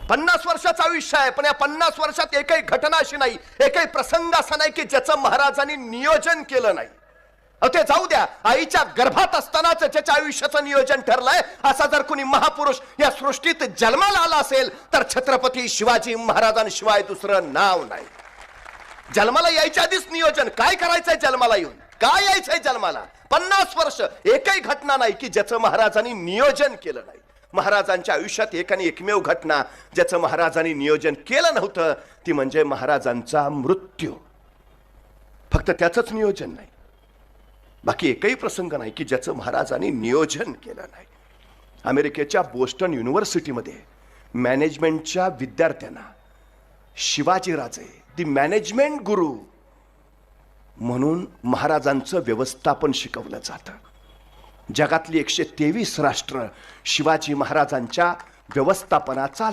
50 वर्षाचं आयुष्य आहे, पण या 50 वर्षात एकही घटना अशी नाही, एकही प्रसंग असा नाही की ज्याचं महाराजांनी नियोजन केलं नाही. ते जाऊ द्या, आईच्या गर्भात असतानाच ज्याच्या आयुष्याचं नियोजन ठरलंय असा जर कोणी महापुरुष या सृष्टीत जन्माला आला असेल तर छत्रपती शिवाजी महाराजांशिवाय दुसरं नाव नाही. जन्माला यायच्या आधीच नियोजन, काय करायचंय जन्माला येऊन, काय यायचंय जन्माला. 50 वर्ष एकही घटना नाही की ज्याचं महाराजांनी नियोजन केलं नाही. महाराजांच्या आयुष्यात एक आणि एकमेव घटना ज्याचं महाराजांनी नियोजन केलं नव्हतं ती म्हणजे महाराजांचा मृत्यू. फक्त त्याचंच नियोजन नाही, बाकी एकही प्रसंग नाही की ज्याचं महाराजांनी नियोजन केलं नाही. अमेरिकेच्या बोस्टन युनिव्हर्सिटीमध्ये मॅनेजमेंटच्या विद्यार्थ्यांना शिवाजीराजे दी मॅनेजमेंट गुरु म्हणून महाराजांचं व्यवस्थापन शिकवलं जातं. जगातली 123 राष्ट्र शिवाजी महाराजांच्या व्यवस्थापनाचा